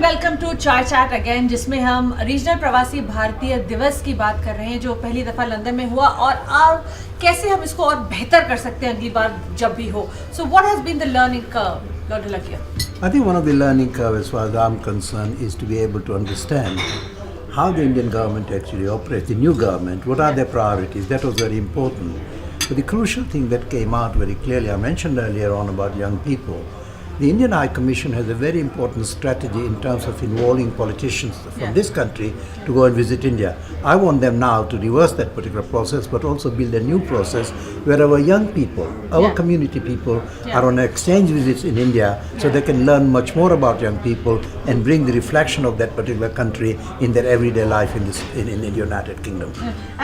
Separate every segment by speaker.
Speaker 1: Welcome to चाय chat again, जिसमें हम रीजनल प्रवासी भारतीय दिवस की बात कर रहे हैं जो पहली दफ़ा लंदन में हुआ और कैसे हम इसको और बेहतर कर सकते हैं अगली बार जब भी हो. So what has been the learning curve, Dr. Dholakia?
Speaker 2: I think one of the learning curve as far as I'm concerned is to be able to understand how the Indian government actually operates, the new government, what are their priorities. That was very important. But the crucial thing that came out very clearly, I mentioned earlier on about young people. The Indian High Commission has a very important strategy in terms of involving politicians from this country to go and visit India. I want them now to reverse that particular process, but also build a new process where our young people, our community people are on exchange visits in India, so they can learn much more about young people and bring the reflection of that particular country in their everyday life in the United Kingdom.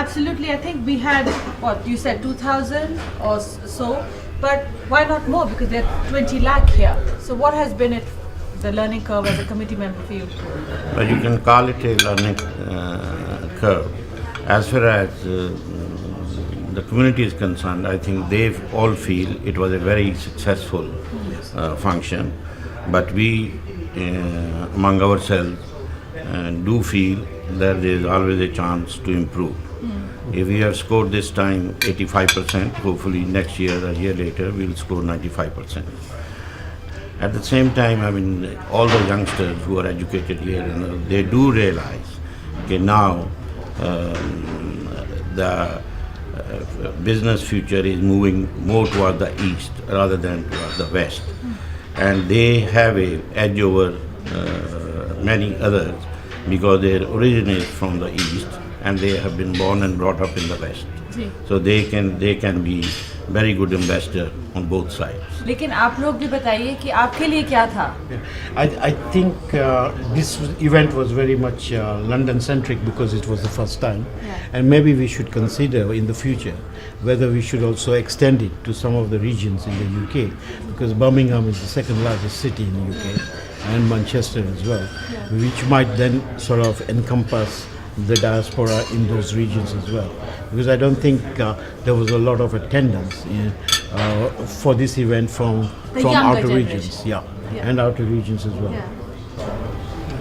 Speaker 1: Absolutely. I think we had, what you said, 2,000 or so. But why not more? Because there are 20 lakh here. So what has been the learning curve as a committee member for you?
Speaker 3: Well, you can call it a learning curve. As far as the community is concerned, I think they all feel it was a very successful function. But we, among ourselves, do feel that there is always a chance to improve. If we have scored this time 85%, hopefully next year or a year later we'll score 95%. At the same time, I mean, all the youngsters who are educated here, they do realize that now the business future is moving more toward the east rather than toward the west. And they have an edge over many others because they originate from the east and they have been born and brought up in the West. So they can be very good ambassador on both sides.
Speaker 1: लेकिन आप लोग भी बताइए कि आपके लिए क्या था?
Speaker 4: I think this event was very much London centric because it was the first time, and maybe we should consider in the future whether we should also extend it to some of the regions in the UK, because Birmingham is the second largest city in the UK and Manchester as well, which might then sort of encompass the diaspora in those regions as well, because I don't think there was a lot of attendance for this event from outer regions, and outer regions as well.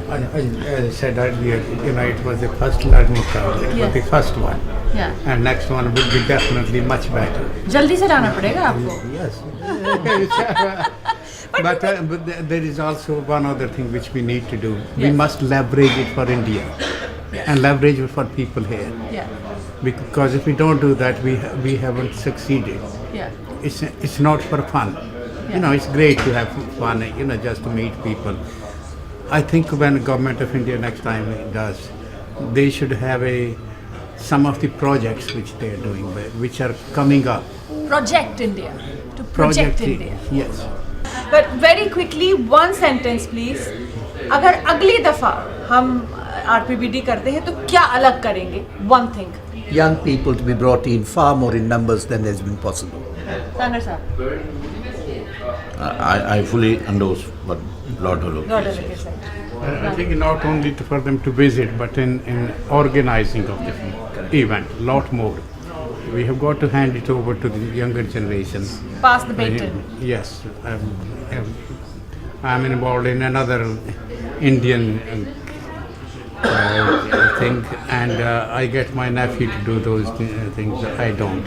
Speaker 5: As I said earlier, it was the first learning curve. It was the first one, and next one will be definitely much better.
Speaker 1: जल्दी से जाना पड़ेगा आपको.
Speaker 5: Yes. But there is also one other thing which we need to do. We must leverage it for India. And leverage it for people here. Because if we don't do that, we haven't succeeded. It's not for fun. It's great to have fun, just to meet people. I think when the government of India next time does, they should have some of the projects which they are doing, which are coming up.
Speaker 1: Project India. To project India.
Speaker 5: Yes.
Speaker 1: But very quickly, one sentence please. अगर अगली दफा हम RPBD करते हैं तो क्या अलग करेंगे? One thing.
Speaker 2: Young people to be brought in far more in numbers than has been possible.
Speaker 1: Sanger sir.
Speaker 3: I fully endorse what Lord Dholakia said.
Speaker 5: I think not only for them to visit, but in organizing of the event, lot more. We have got to hand it over to the younger generation.
Speaker 1: Pass the baton.
Speaker 5: Yes. I'm involved in another Indian thing, and I get my nephew to do those things. I don't,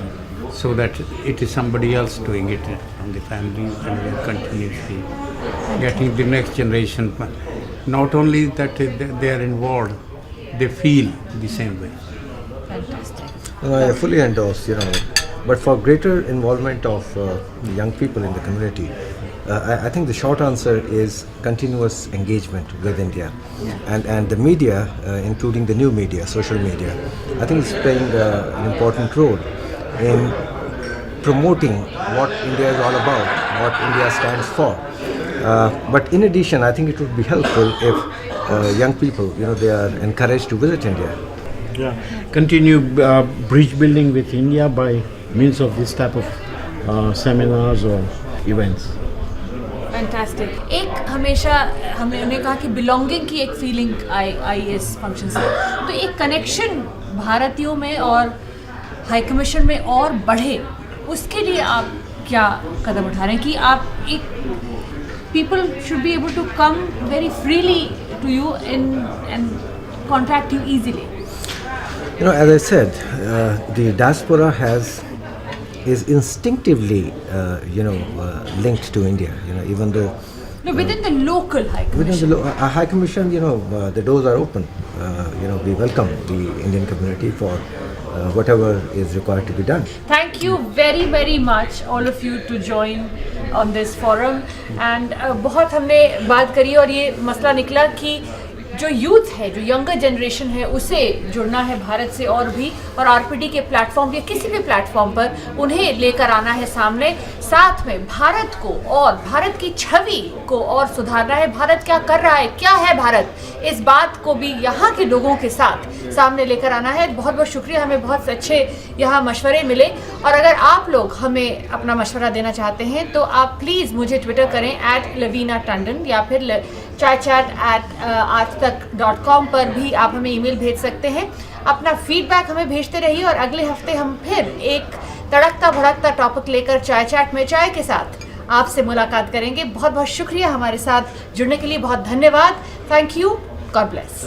Speaker 5: so that it is somebody else doing it from the family, and we are continuously getting the next generation. Not only that they are involved, they feel the same way.
Speaker 1: Fantastic.
Speaker 6: I fully endorse, but for greater involvement of young people in the community, I think the short answer is continuous engagement with India, and the media, including the new media, social media, I think is playing an important role in promoting what India is all about, what India stands for. But in addition, I think it would be helpful if young people, they are encouraged to visit India.
Speaker 4: Continue bridge building with India by means of this type of seminars or events.
Speaker 1: Fantastic. एक हमेशा हमने कहा कि belonging की एक feeling आई इस function से, तो एक कनेक्शन भारतीयों में और हाई कमीशन में और बढ़े, उसके लिए आप क्या कदम उठा रहे हैं कि आप एक people should be able to come very freely to you and contact you easily?
Speaker 6: As I said, the diaspora is instinctively, linked to India. Even though
Speaker 1: No, within the local High Commission.
Speaker 6: within the High Commission, the doors are open. We welcome the Indian community for whatever is required to be done.
Speaker 1: Thank you very very much all of you to join on this forum and बहुत हमने बात करी और ये मसला निकला कि जो यूथ है, जो यंगर जनरेशन है, उसे जुड़ना है भारत से और भी, और आरपीडी के प्लेटफॉर्म या किसी भी प्लेटफॉर्म पर उन्हें लेकर आना है सामने, साथ में भारत को और भारत की छवि को और सुधारना है। भारत क्या कर रहा है, क्या है भारत, इस बात को भी यहाँ के लोगों के साथ सामने लेकर आना है। बहुत बहुत शुक्रिया, हमें बहुत अच्छे यहाँ मशवरे मिले, और अगर आप लोग हमें अपना मशवरा देना चाहते हैं तो आप प्लीज़ मुझे ट्विटर करें @Loveena टंडन या फिर chaichat@aajtak.com पर भी आप हमें ईमेल भेज सकते हैं। अपना फीडबैक हमें भेजते रहिए और अगले हफ्ते हम फिर एक तड़कता भड़कता टॉपिक लेकर चाय चैट में चाय के साथ आपसे मुलाकात करेंगे। बहुत बहुत शुक्रिया हमारे साथ जुड़ने के लिए, बहुत धन्यवाद। Thank you, God bless.